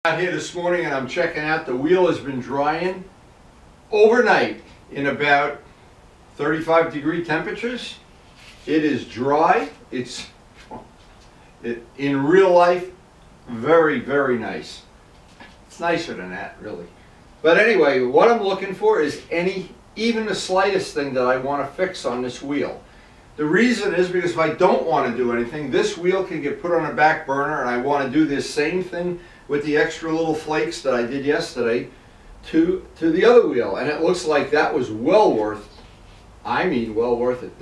Out here this morning and I'm checking out. The wheel has been drying overnight in about 35-degree temperatures. It is dry. It's in real life very, very nice. It's nicer than that, really. But anyway, what I'm looking for is even the slightest thing that I want to fix on this wheel. The reason is because if I don't want to do anything, this wheel can get put on a back burner, and I want to do this same thing with the extra little flakes that I did yesterday to the other wheel. And it looks like that was well worth it.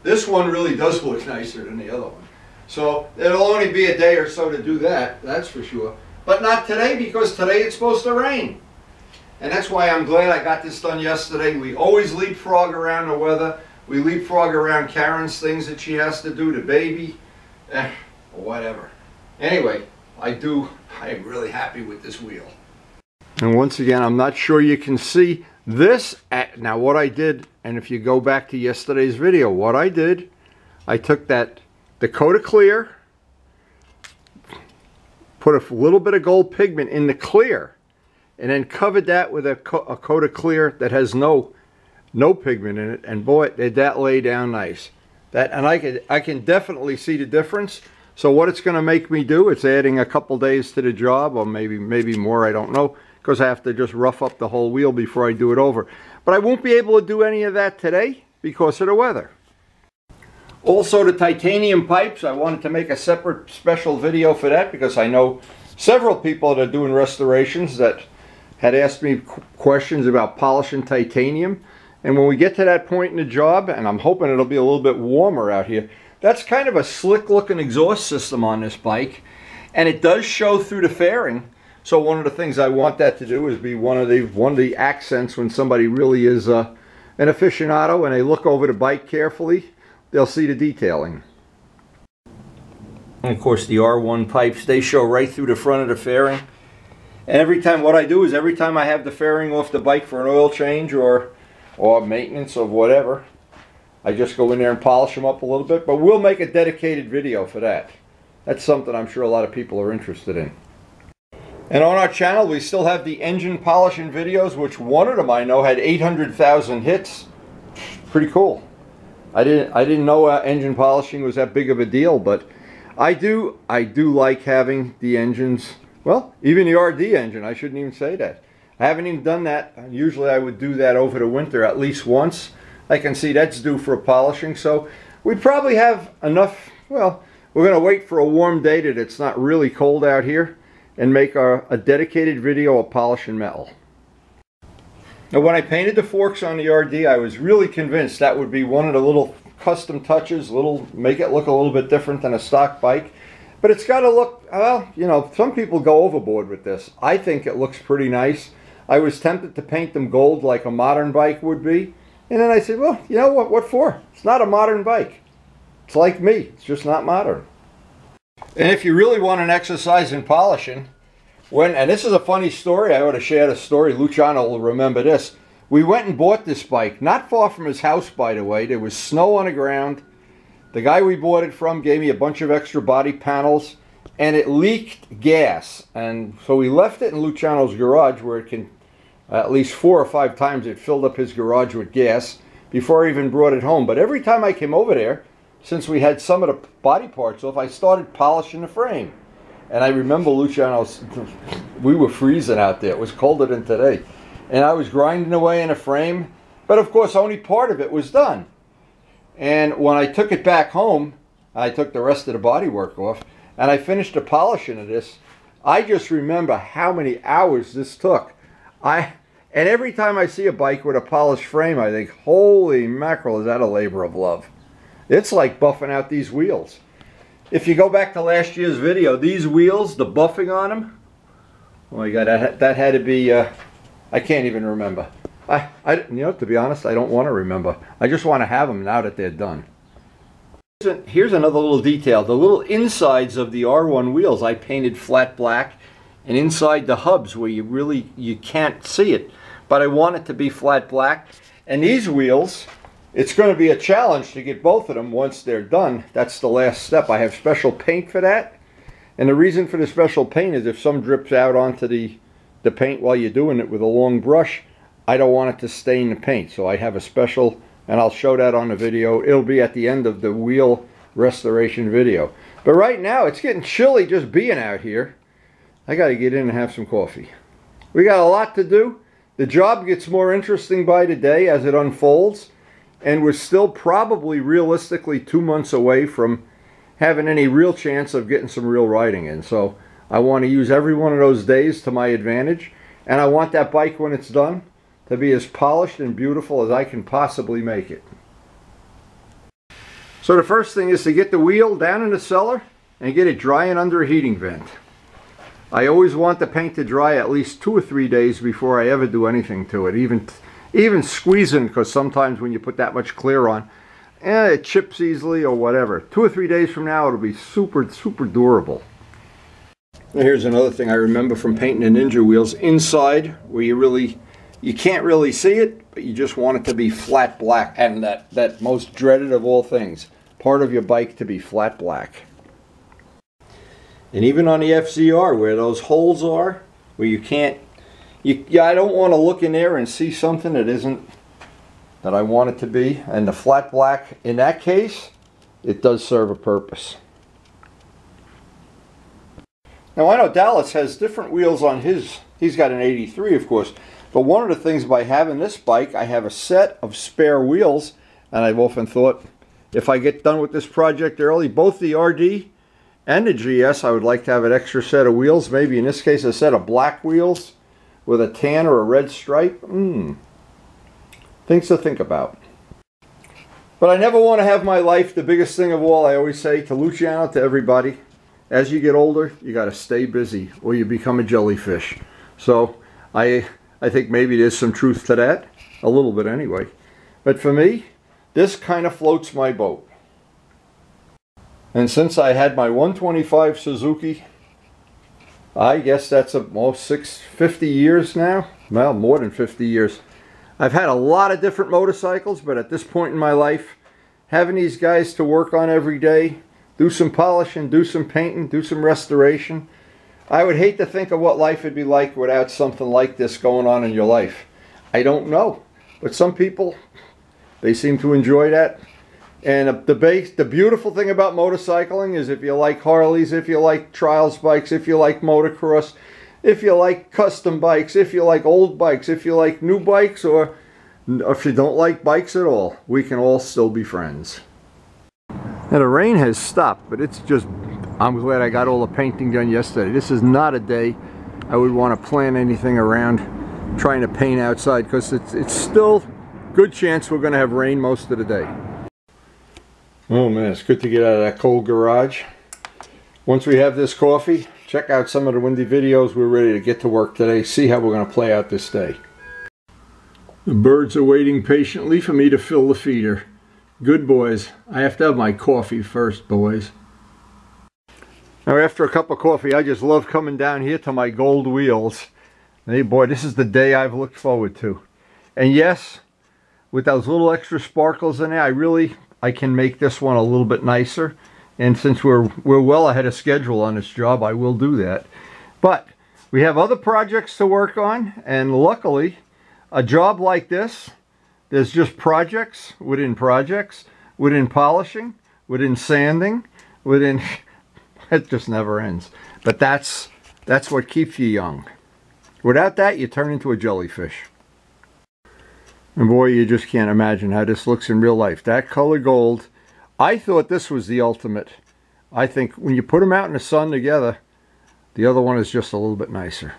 This one really does look nicer than the other one. So it'll only be a day or so to do that, that's for sure. But not today, because today it's supposed to rain. And that's why I'm glad I got this done yesterday. We always leapfrog around the weather. We leapfrog around Karen's things that she has to do, the baby, or whatever. Anyway, I am really happy with this wheel. And once again, I'm not sure you can see this. Now what I did, and if you go back to yesterday's video, what I did, I took the coat of clear, put a little bit of gold pigment in the clear, and then covered that with a coat of clear that has no pigment in it, and boy, did that lay down nice. And I can definitely see the difference. So what it's going to make me do, it's adding a couple days to the job, or maybe more, I don't know, because I have to just rough up the whole wheel before I do it over. But I won't be able to do any of that today because of the weather. Also, the titanium pipes, I wanted to make a separate special video for that, because I know several people that are doing restorations that had asked me questions about polishing titanium. And when we get to that point in the job, and I'm hoping it'll be a little bit warmer out here, that's kind of a slick looking exhaust system on this bike, and it does show through the fairing. So one of the things I want that to do is be one of the accents when somebody really is an aficionado and they look over the bike carefully, they'll see the detailing. And of course the R1 pipes, they show right through the front of the fairing. And every time, what I do is every time I have the fairing off the bike for an oil change or maintenance of whatever, I just go in there and polish them up a little bit. But we'll make a dedicated video for that. That's something I'm sure a lot of people are interested in. And on our channel we still have the engine polishing videos, which one of them I know had 800,000 hits. Pretty cool. I didn't know engine polishing was that big of a deal, but I do like having the engines. Well, even the RD engine, I shouldn't even say that. I haven't even done that. Usually I would do that over the winter at least once. I can see that's due for a polishing, so we probably have enough. Well, we're going to wait for a warm day that it's not really cold out here and make a dedicated video of polishing metal. Now when I painted the forks on the RD, I was really convinced that would be one of the little custom touches, make it look a little bit different than a stock bike. But it's got to look, well, you know, some people go overboard with this. I think it looks pretty nice. I was tempted to paint them gold like a modern bike would be. And then I said, well, you know what for? It's not a modern bike. It's like me. It's just not modern. And if you really want an exercise in polishing, and this is a funny story, I ought to share the story. Luciano will remember this. We went and bought this bike, not far from his house, by the way. There was snow on the ground. The guy we bought it from gave me a bunch of extra body panels, and it leaked gas. And so we left it in Luciano's garage, where it can, at least 4 or 5 times it filled up his garage with gas before I even brought it home. But every time I came over there, since we had some of the body parts off, I started polishing the frame. And I remember Luciano's, we were freezing out there. It was colder than today. And I was grinding away in the frame, but of course only part of it was done. And when I took it back home, I took the rest of the bodywork off, and I finished the polishing of this. I just remember how many hours this took. And every time I see a bike with a polished frame, I think, holy mackerel, is that a labor of love. It's like buffing out these wheels. If you go back to last year's video, these wheels, the buffing on them, oh my God, that had to be, I can't even remember. You know, to be honest, I don't want to remember. I just want to have them now that they're done. Here's another little detail. The little insides of the R1 wheels I painted flat black, and inside the hubs where you can't see it, but I want it to be flat black. And these wheels, it's going to be a challenge to get both of them once they're done. That's the last step. I have special paint for that. And the reason for the special paint is if some drips out onto the paint while you're doing it with a long brush, I don't want it to stain the paint. So I have a special, and I'll show that on the video. It'll be at the end of the wheel restoration video. But right now it's getting chilly just being out here. I got to get in and have some coffee. We got a lot to do. The job gets more interesting by the day as it unfolds, and we're still probably realistically 2 months away from having any real chance of getting some real riding in. So I want to use every one of those days to my advantage, and I want that bike when it's done to be as polished and beautiful as I can possibly make it. So the first thing is to get the wheel down in the cellar and get it drying under a heating vent. I always want the paint to dry at least 2 or 3 days before I ever do anything to it. Even squeezing, because sometimes when you put that much clear on, it chips easily or whatever. 2 or 3 days from now it'll be super durable. Now here's another thing I remember from painting the Ninja wheels. Inside, where you can't really see it, but you just want it to be flat black, and that most dreaded of all things, part of your bike to be flat black. And even on the FZR, where those holes are, where you can't, I don't want to look in there and see something that isn't, that I want it to be. And the flat black, in that case, it does serve a purpose. Now I know Dallas has different wheels on his, he's got an 83 of course, but one of the things by having this bike, I have a set of spare wheels, and I've often thought, if I get done with this project early, both the RD and the GS, I would like to have an extra set of wheels, maybe in this case a set of black wheels with a tan or a red stripe. Things to think about. But I never want to have my life the biggest thing of all. I always say to Luciano, to everybody, as you get older, you got to stay busy or you become a jellyfish. So I think maybe there's some truth to that, a little bit anyway. But for me, this kind of floats my boat. And since I had my 125 Suzuki, I guess that's almost 50 years now. Well, more than 50 years. I've had a lot of different motorcycles, but at this point in my life, having these guys to work on every day, do some polishing, do some painting, do some restoration, I would hate to think of what life would be like without something like this going on in your life. I don't know, but some people, they seem to enjoy that. And the beautiful thing about motorcycling is if you like Harleys, if you like trials bikes, if you like motocross, if you like custom bikes, if you like old bikes, if you like new bikes, or if you don't like bikes at all, we can all still be friends. Now the rain has stopped, but it's just, I'm glad I got all the painting done yesterday. This is not a day I would want to plan anything around trying to paint outside, because it's still good chance we're going to have rain most of the day. Oh man, it's good to get out of that cold garage. Once we have this coffee, check out some of the windy videos. We're ready to get to work today, see how we're going to play out this day. The birds are waiting patiently for me to fill the feeder. Good boys. I have to have my coffee first, boys. Now after a cup of coffee, I just love coming down here to my gold wheels. Hey boy, this is the day I've looked forward to. And yes, with those little extra sparkles in there, I can make this one a little bit nicer. And since we're well ahead of schedule on this job, I will do that. But we have other projects to work on, and luckily, a job like this, there's just projects, within polishing, within sanding, within, it just never ends. But that's what keeps you young. Without that, you turn into a jellyfish. And boy, you just can't imagine how this looks in real life. That color gold, I thought this was the ultimate. I think when you put them out in the sun together, the other one is just a little bit nicer.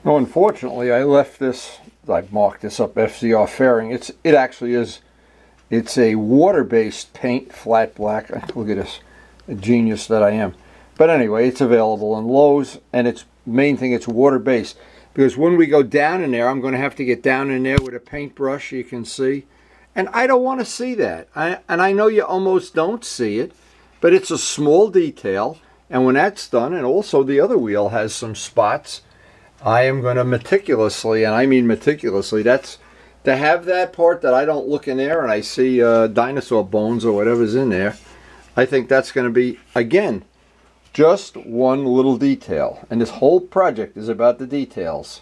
Well, unfortunately, I left this, I marked this up FZR fairing. It actually is, it's a water-based paint, flat black. Look at this, a genius that I am. But anyway, it's available in Lowe's, and it's main thing, it's water-based. Because when we go down in there, I'm going to have to get down in there with a paintbrush, you can see. And I don't want to see that. And I know you almost don't see it, but it's a small detail. And when that's done, and also the other wheel has some spots, I am going to meticulously, and I mean meticulously, that's To have that part that I don't look in there and I see dinosaur bones or whatever's in there, I think that's going to be, again, just one little detail. And this whole project is about the details.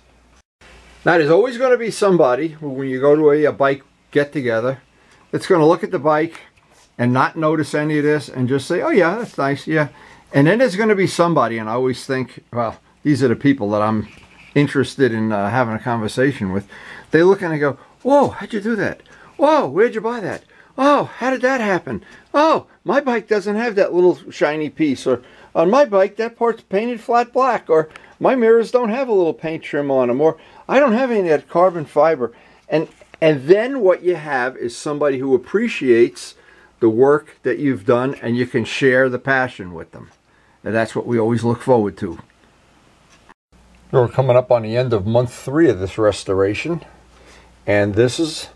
Now, there's always going to be somebody, when you go to a bike get-together, that's going to look at the bike and not notice any of this and just say, oh yeah, that's nice, yeah. And then there's going to be somebody, and I always think, well, these are the people that I'm interested in having a conversation with. They look and they go, whoa, how'd you do that? Whoa, where'd you buy that? Oh, how did that happen? Oh, my bike doesn't have that little shiny piece. Or on my bike, that part's painted flat black. Or my mirrors don't have a little paint trim on them. Or I don't have any of that carbon fiber. And then what you have is somebody who appreciates the work that you've done, and you can share the passion with them. And that's what we always look forward to. We're coming up on the end of month 3 of this restoration. And this is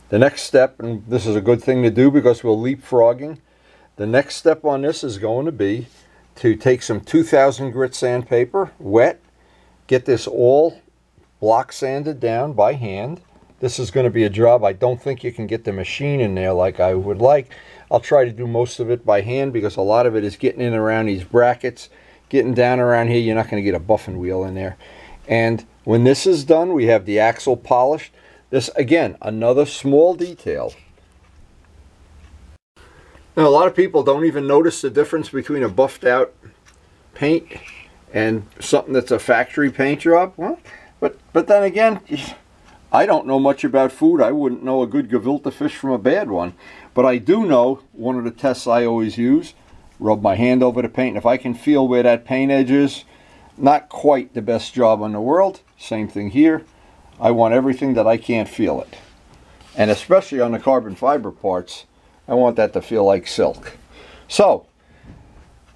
the next step, and this is a good thing to do because we're leapfrogging. The next step on this is going to be to take some 2000 grit sandpaper, wet, get this all block sanded down by hand. This is going to be a job. I don't think you can get the machine in there like I would like. I'll try to do most of it by hand because a lot of it is getting in around these brackets, getting down around here. You're not going to get a buffing wheel in there. And when this is done, we have the axle polished. This, again, another small detail. Now, a lot of people don't even notice the difference between a buffed out paint and something that's a factory paint job. Well, but then again, I don't know much about food. I wouldn't know a good gefilte fish from a bad one. But I do know one of the tests I always use, rub my hand over the paint. And if I can feel where that paint edge is, not quite the best job in the world. Same thing here. I want everything that I can't feel it. And especially on the carbon fiber parts, I want that to feel like silk. So,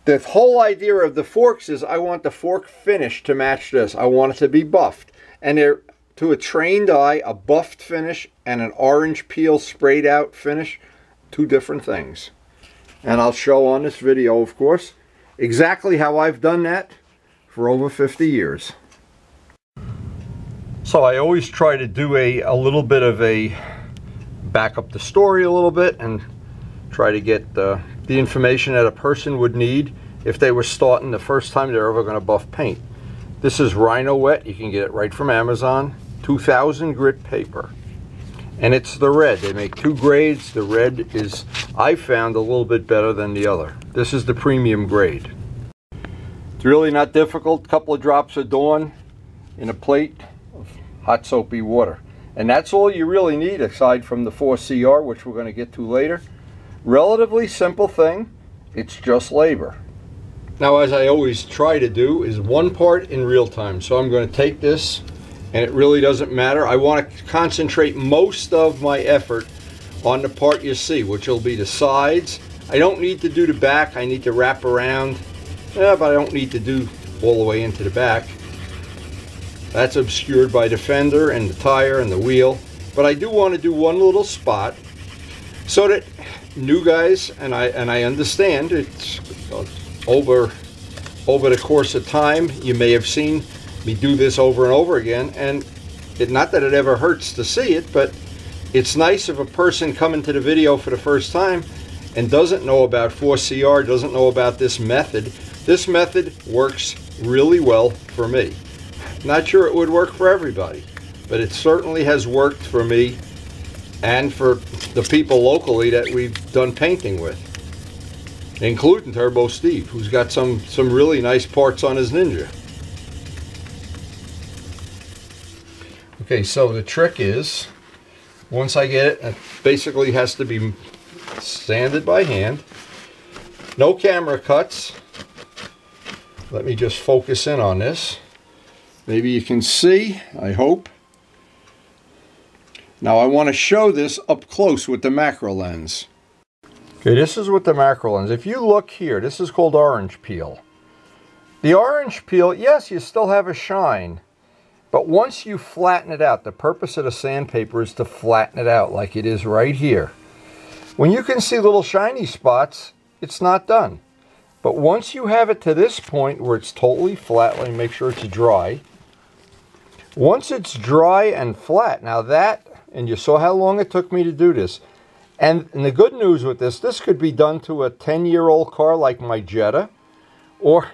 the whole idea of the forks is I want the fork finish to match this. I want it to be buffed. And they're, to a trained eye, a buffed finish and an orange peel sprayed out finish, two different things. And I'll show on this video, of course, exactly how I've done that for over 50 years. So I always try to do a little bit of a back up the story a little bit and try to get the information that a person would need if they were starting the first time they're ever going to buff paint. This is Rhino Wet. You can get it right from Amazon. 2000 grit paper. And it's the red. They make 2 grades. The red is, I found, a little bit better than the other. This is the premium grade. It's really not difficult. Couple of drops of Dawn in a plate of hot soapy water. And that's all you really need aside from the 4CR, which we're going to get to later. Relatively simple thing. It's just labor. Now, as I always try to do, is one part in real time. So I'm going to take this, and it really doesn't matter. I want to concentrate most of my effort on the part you see, which will be the sides. I don't need to do the back. I need to wrap around. But I don't need to do all the way into the back. That's obscured by the fender and the tire and the wheel. But I do want to do one little spot so that new guys, and I understand it's over the course of time, you may have seen me do this over and over again, and not that it ever hurts to see it, but it's nice if a person coming to the video for the first time and doesn't know about 4CR, doesn't know about this method. This method works really well for me. Not sure it would work for everybody, but it certainly has worked for me and for the people locally that we've done painting with, including Turbo Steve, who's got some really nice parts on his Ninja. Okay, so the trick is, once I get it, it basically has to be sanded by hand. No camera cuts. Let me just focus in on this. Maybe you can see, I hope. Now I want to show this up close with the macro lens. Okay, this is with the macro lens. If you look here, this is called orange peel. The orange peel, yes, you still have a shine, but once you flatten it out, the purpose of the sandpaper is to flatten it out like it is right here. When you can see little shiny spots, it's not done. But once you have it to this point where it's totally flat, let me make sure it's dry. Once it's dry and flat, now that And you saw how long it took me to do this. And the good news with this could be done to a 10-year-old car like my Jetta, or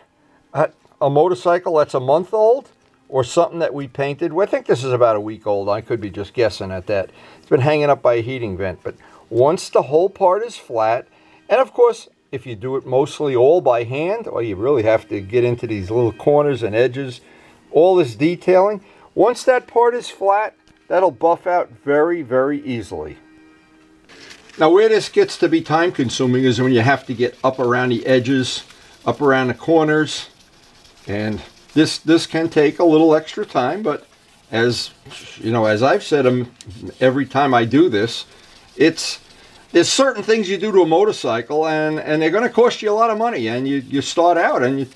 a motorcycle that's a month old, or something that we painted. Well, I think this is about a week old. I could be just guessing at that. It's been hanging up by a heating vent. But once the whole part is flat, and of course, if you do it mostly all by hand, or you really have to get into these little corners and edges, all this detailing, once that part is flat, that'll buff out very, very easily. Now, where this gets to be time consuming is when you have to get up around the edges, up around the corners, and this can take a little extra time, but as you know, as I've said every time I do this, there's certain things you do to a motorcycle, and they're going to cost you a lot of money. And you start out, and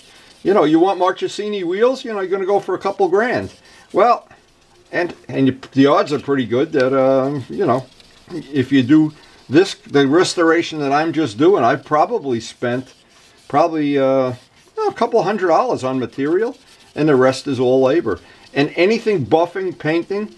you want Marchesini wheels, you're going to go for a couple grand. Well, the odds are pretty good that if you do the restoration that I'm just doing, I've probably spent a couple $100 on material, and the rest is all labor. And anything buffing, painting,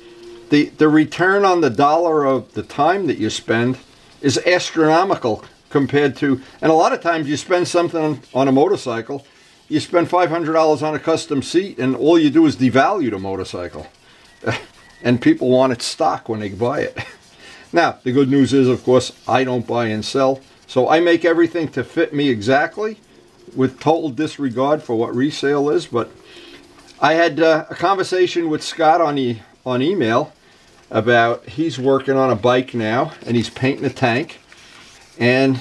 the return on the dollar of the time that you spend is astronomical compared to, and a lot of times you spend something on a motorcycle, you spend $500 on a custom seat, and all you do is devalue the motorcycle. And people want it stock when they buy it. Now, the good news is, of course, I don't buy and sell, so I make everything to fit me exactly, with total disregard for what resale is. But I had a conversation with Scott on email about, he's working on a bike now, and he's painting a tank, and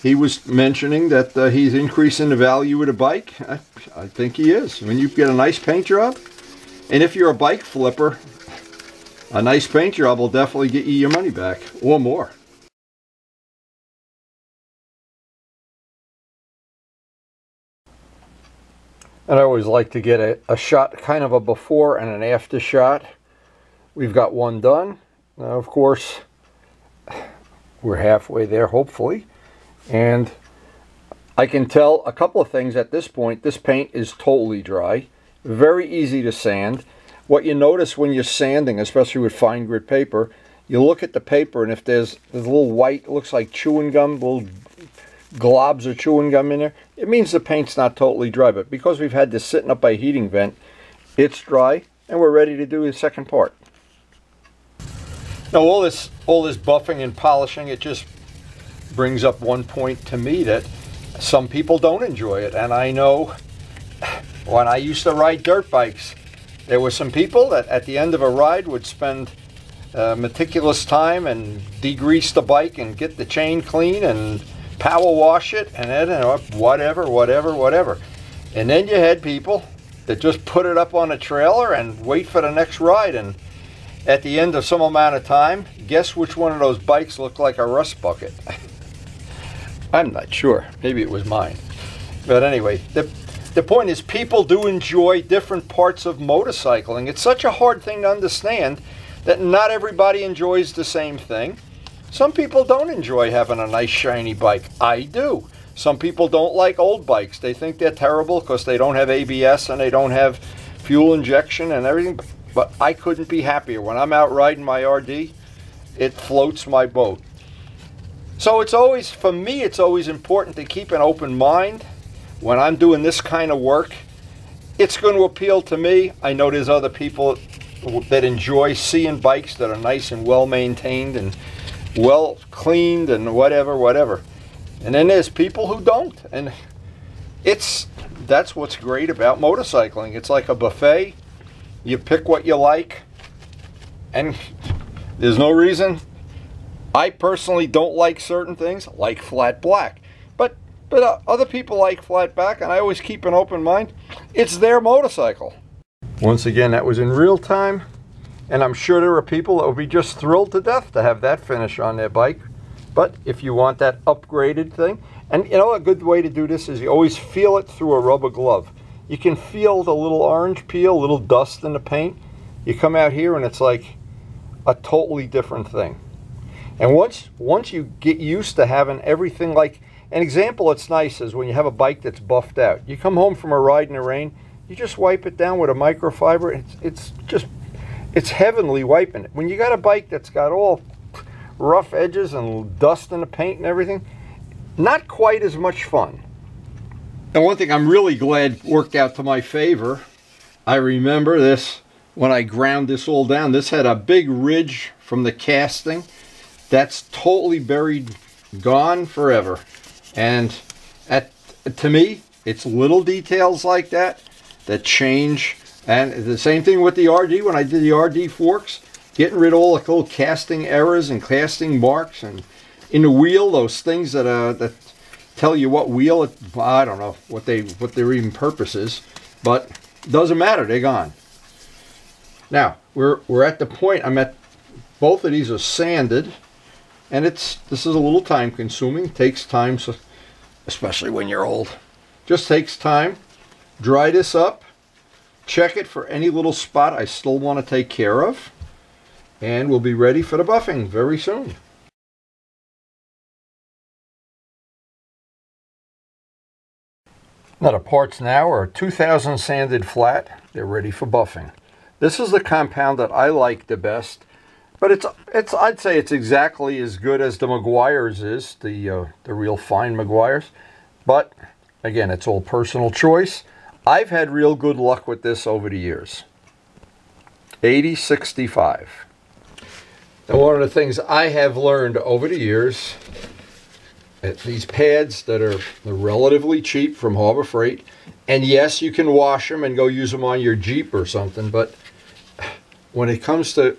he was mentioning that he's increasing the value of the bike. I think he is. When you get a nice paint job, and if you're a bike flipper, a nice paint job will definitely get you your money back, or more. And I always like to get a shot, kind of a before and an after shot. We've got one done. Now, of course, we're halfway there, hopefully. And I can tell a couple of things at this point. This paint is totally dry, very easy to sand. What you notice when you're sanding, especially with fine grit paper, you look at the paper, and if there's a little white, looks like chewing gum, little globs of chewing gum in there, it means the paint's not totally dry. But because we've had this sitting up by a heating vent, it's dry, and we're ready to do the second part. Now, all this buffing and polishing, it just brings up one point to me that some people don't enjoy it. And I know when I used to ride dirt bikes, there were some people that at the end of a ride would spend meticulous time and degrease the bike and get the chain clean and power wash it and then whatever. And then you had people that just put it up on a trailer and wait for the next ride, and at the end of some amount of time, guess which one of those bikes looked like a rust bucket? I'm not sure. Maybe it was mine. But anyway, the point is, people do enjoy different parts of motorcycling. It's such a hard thing to understand that not everybody enjoys the same thing. Some people don't enjoy having a nice shiny bike. I do. Some people don't like old bikes. They think they're terrible because they don't have ABS and they don't have fuel injection and everything. But I couldn't be happier. When I'm out riding my RD, it floats my boat. So it's always, for me, it's always important to keep an open mind when I'm doing this kind of work. It's going to appeal to me. I know there's other people that enjoy seeing bikes that are nice and well maintained and well cleaned and whatever. And then there's people who don't. And that's what's great about motorcycling. It's like a buffet. You pick what you like, and there's no reason. I personally don't like certain things, like flat black. But other people like flat black, and I always keep an open mind. It's their motorcycle. Once again, that was in real time, and I'm sure there are people that would be just thrilled to death to have that finish on their bike. But if you want that upgraded thing, and you know, a good way to do this is you always feel it through a rubber glove. You can feel the little orange peel, a little dust in the paint. You come out here and it's like a totally different thing. And once you get used to having everything, like an example that's nice is when you have a bike that's buffed out. You come home from a ride in the rain, you just wipe it down with a microfiber. it's heavenly wiping it. When you got a bike that's got all rough edges and dust in the paint and everything, not quite as much fun. And one thing I'm really glad worked out to my favor, I remember this when I ground this all down. This had a big ridge from the casting. That's totally buried, gone forever. And to me, it's little details like that that change. And the same thing with the RD. When I did the RD forks, getting rid of all the little casting errors and casting marks, and in the wheel, those things that tell you what wheel I don't know what their even purpose is, but it doesn't matter. They're gone. Now we're at the point. Both of these are sanded, and this is a little time consuming. It takes time, so especially when you're old. Just takes time. Dry this up. Check it for any little spot I still want to take care of, and we'll be ready for the buffing very soon. Now the parts now are 2000 sanded flat. They're ready for buffing. This is the compound that I like the best, but I'd say it's exactly as good as the Meguiar's is, the real fine Meguiar's. But again, it's all personal choice. I've had real good luck with this over the years. 8065. Now one of the things I have learned over the years, these pads that are relatively cheap from Harbor Freight, and yes, you can wash them and go use them on your Jeep or something, but when it comes to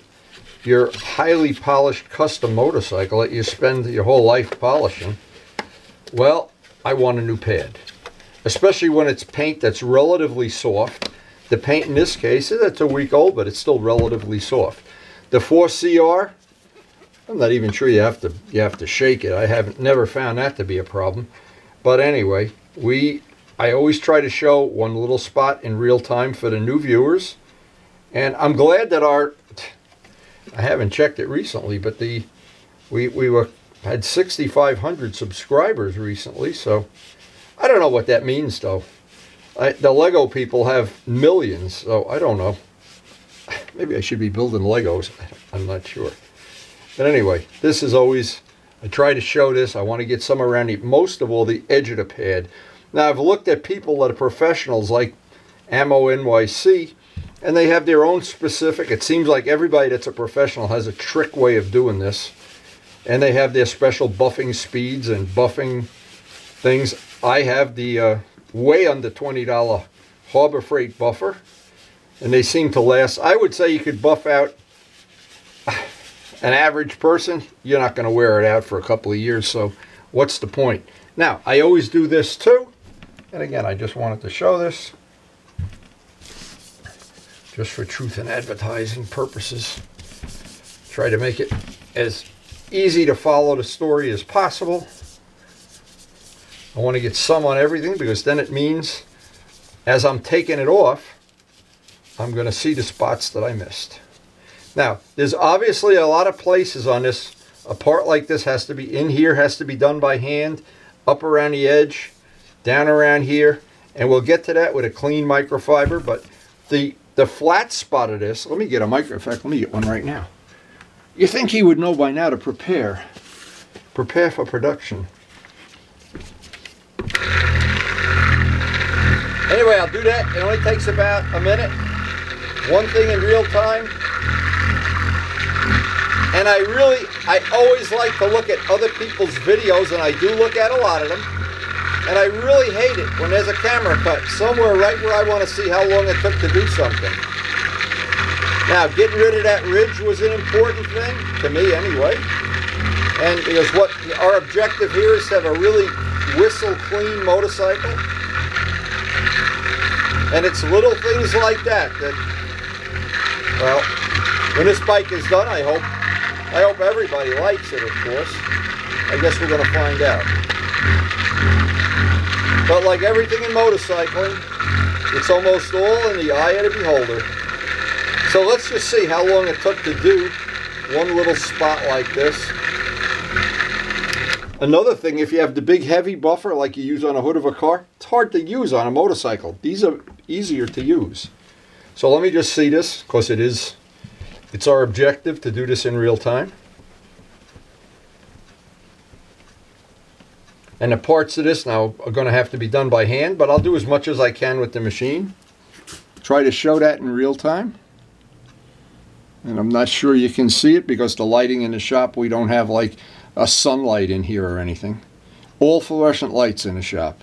your highly polished custom motorcycle that you spend your whole life polishing, well, I want a new pad. Especially when it's paint that's relatively soft. The paint in this case, it's a week old, but it's still relatively soft. The 4CR, I'm not even sure you have to shake it. I never found that to be a problem. But anyway, I always try to show one little spot in real time for the new viewers. And I'm glad that I haven't checked it recently, but we had 6,500 subscribers recently, so I don't know what that means though. The Lego people have millions, so I don't know. Maybe I should be building Legos. I'm not sure. But anyway, this is always, I try to show this. I want to get some around most of all the edge of the pad. Now I've looked at people that are professionals like Ammo NYC, and they have their own specific, it seems like everybody that's a professional has a trick way of doing this. And they have their special buffing speeds and buffing things. I have the way under $20 Harbor Freight buffer, and they seem to last. I would say you could buff out an average person. You're not going to wear it out for a couple of years, so what's the point? Now, I always do this too, and again, I just wanted to show this just for truth and advertising purposes. Try to make it as easy to follow the story as possible. I want to get some on everything because then it means as I'm taking it off, I'm going to see the spots that I missed. Now, there's obviously a lot of places on this. A part like this has to be in here, has to be done by hand, up around the edge, down around here, and we'll get to that with a clean microfiber. But the flat spot of this, let me get a micro, in fact, let me get one right now. You think he would know by now to prepare for production. Anyway, I'll do that. It only takes about a minute. One thing in real time. And I always like to look at other people's videos, and I do look at a lot of them. And I really hate it when there's a camera cut somewhere right where I want to see how long it took to do something. Now, getting rid of that ridge was an important thing, to me anyway. And because what our objective here is to have a really whistle-clean motorcycle. And it's little things like that well, when this bike is done, I hope everybody likes it, of course. I guess we're going to find out. But like everything in motorcycling, it's almost all in the eye of the beholder. So let's just see how long it took to do one little spot like this. Another thing, if you have the big heavy buffer like you use on a hood of a car, it's hard to use on a motorcycle. These are easier to use. So let me just see this, because it is It's our objective to do this in real time. And the parts of this now are going to have to be done by hand, but I'll do as much as I can with the machine. Try to show that in real time. And I'm not sure you can see it because the lighting in the shop, we don't have like a sunlight in here or anything. All fluorescent lights in the shop.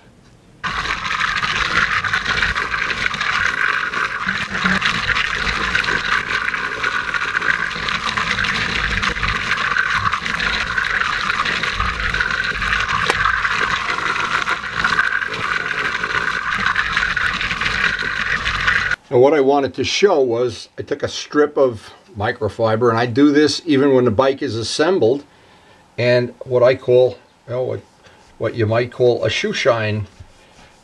And what I wanted to show was I took a strip of microfiber, and I do this even when the bike is assembled, and what I call, what you might call a shoe shine.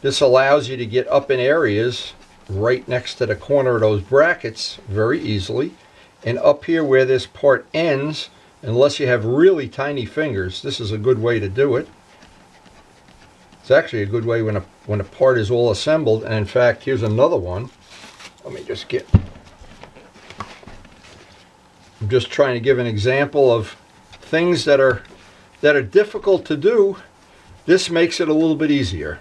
This allows you to get up in areas right next to the corner of those brackets very easily, and up here where this part ends, unless you have really tiny fingers, this is a good way to do it. It's actually a good way when a part is all assembled. And in fact, here's another one. Let me just get, I'm just trying to give an example of things that are difficult to do. This makes it a little bit easier.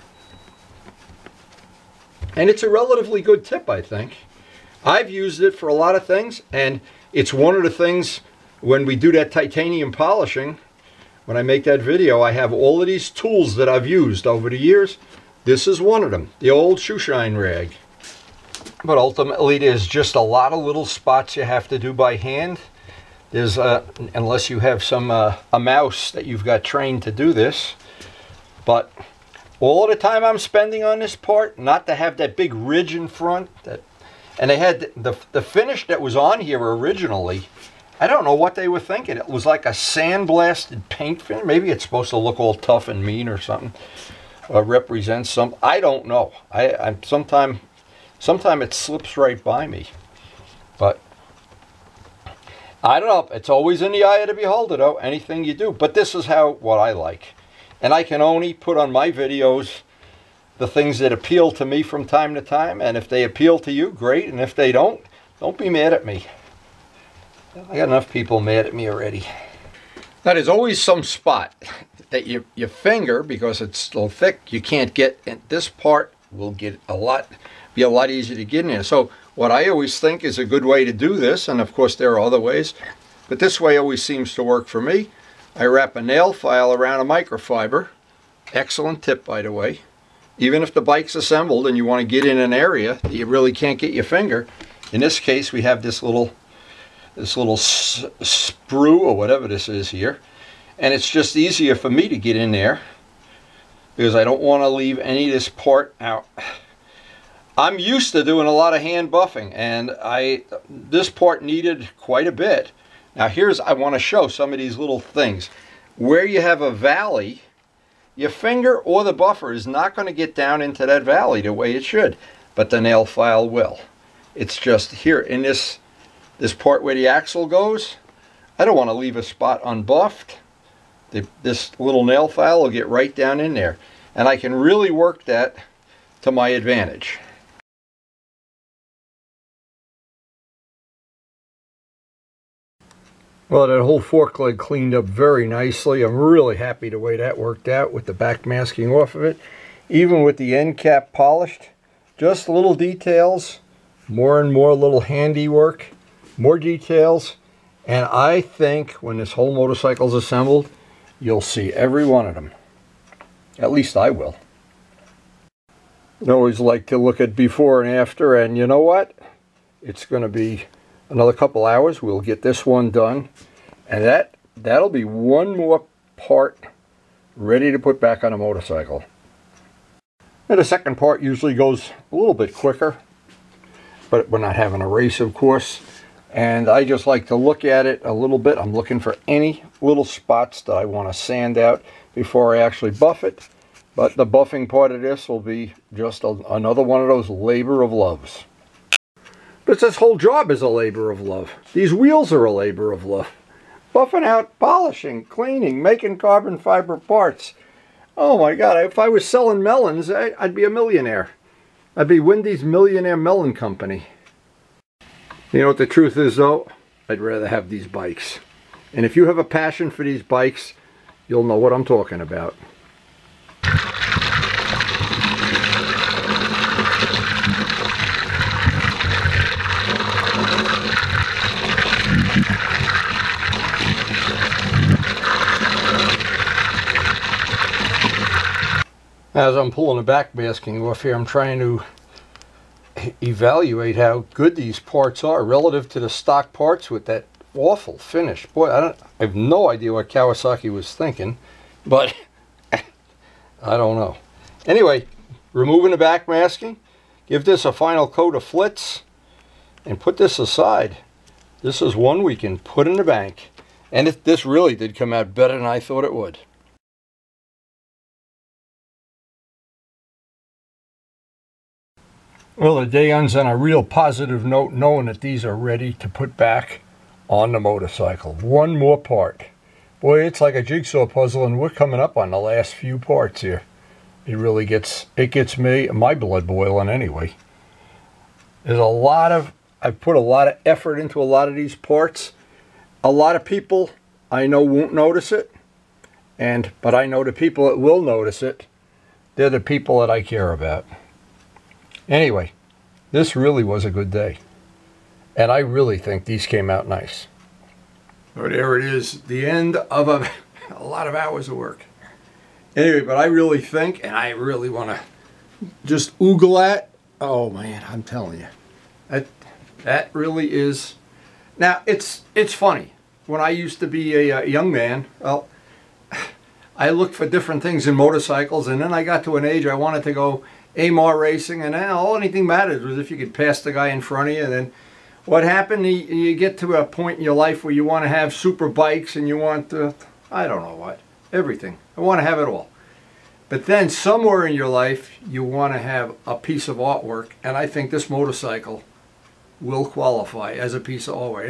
And it's a relatively good tip, I think. I've used it for a lot of things, and it's one of the things when we do that titanium polishing, when I make that video, I have all of these tools that I've used over the years. This is one of them, the old shoe shine rag. But ultimately, there's just a lot of little spots you have to do by hand. There's, unless you have some a mouse that you've got trained to do this. But all of the time I'm spending on this part, not to have that big ridge in front. And they had the finish that was on here originally. I don't know what they were thinking. It was like a sandblasted paint finish. Maybe it's supposed to look all tough and mean or something. Represents some. I don't know. Sometimes it slips right by me, but I don't know. It's always in the eye of the beholder, though, anything you do. But this is what I like. And I can only put on my videos the things that appeal to me from time to time. And if they appeal to you, great. And if they don't be mad at me. I got enough people mad at me already. Now, there's always some spot that your finger, because it's still thick, you can't get. And this part will get be a lot easier to get in there. So what I always think is a good way to do this, and of course there are other ways, but this way always seems to work for me. I wrap a nail file around a microfiber. Excellent tip, by the way. Even if the bike's assembled and you want to get in an area that you really can't get your finger, in this case we have this little sprue or whatever this is here, and it's just easier for me to get in there because I don't want to leave any of this part out. I'm used to doing a lot of hand buffing, and this part needed quite a bit. Now I want to show some of these little things. Where you have a valley, your finger or the buffer is not going to get down into that valley the way it should, but the nail file will. It's just here in this part where the axle goes, I don't want to leave a spot unbuffed. This little nail file will get right down in there, and I can really work that to my advantage. Well, that whole fork leg cleaned up very nicely. I'm really happy the way that worked out with the back masking off of it. Even with the end cap polished, just little details, more and more little handiwork, more details. And I think when this whole motorcycle is assembled, you'll see every one of them. At least I will. I always like to look at before and after, and you know what? It's going to be another couple hours. We'll get this one done, and that'll be one more part ready to put back on a motorcycle. And the second part usually goes a little bit quicker, but we're not having a race, of course. And I just like to look at it a little bit. I'm looking for any little spots that I want to sand out before I actually buff it. But the buffing part of this will be just another one of those labor of loves. But this whole job is a labor of love. These wheels are a labor of love. Buffing out, polishing, cleaning, making carbon fiber parts. Oh my God, if I was selling melons, I'd be a millionaire. I'd be Wendy's Millionaire Melon Company. You know what the truth is though? I'd rather have these bikes. And if you have a passion for these bikes, you'll know what I'm talking about. As I'm pulling the backmasking off here, I'm trying to evaluate how good these parts are relative to the stock parts with that awful finish. Boy, I have no idea what Kawasaki was thinking, but I don't know. Anyway, removing the backmasking, give this a final coat of Flitz, and put this aside. This is one we can put in the bank. And this really did come out better than I thought it would. Well, the day ends on a real positive note, knowing that these are ready to put back on the motorcycle. One more part. Boy, it's like a jigsaw puzzle, and we're coming up on the last few parts here. It really gets my blood boiling anyway. There's a lot of, I've put a lot of effort into a lot of these parts. A lot of people I know won't notice it, but I know the people that will notice it, they're the people that I care about. Anyway, this really was a good day. And I really think these came out nice. Oh, there it is, the end of a lot of hours of work. Anyway, but I really think, and I really want to just oogle at, oh man, I'm telling you, that really is. Now, it's funny. When I used to be a young man, well, I looked for different things in motorcycles, and then I got to an age I wanted to go AMAR racing, and then all anything mattered was if you could pass the guy in front of you. And then what happened, you get to a point in your life where you want to have super bikes, and you want to, I don't know what, everything. I want to have it all. But then somewhere in your life, you want to have a piece of artwork, and I think this motorcycle will qualify as a piece of artwork.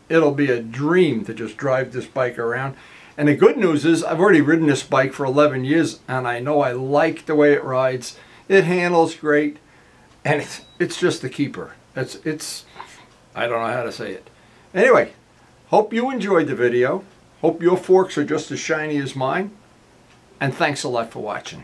It'll be a dream to just drive this bike around. And the good news is I've already ridden this bike for 11 years, and I know I like the way it rides. It handles great, and it's just a keeper. It's I don't know how to say it. Anyway, hope you enjoyed the video. Hope your forks are just as shiny as mine. And thanks a lot for watching.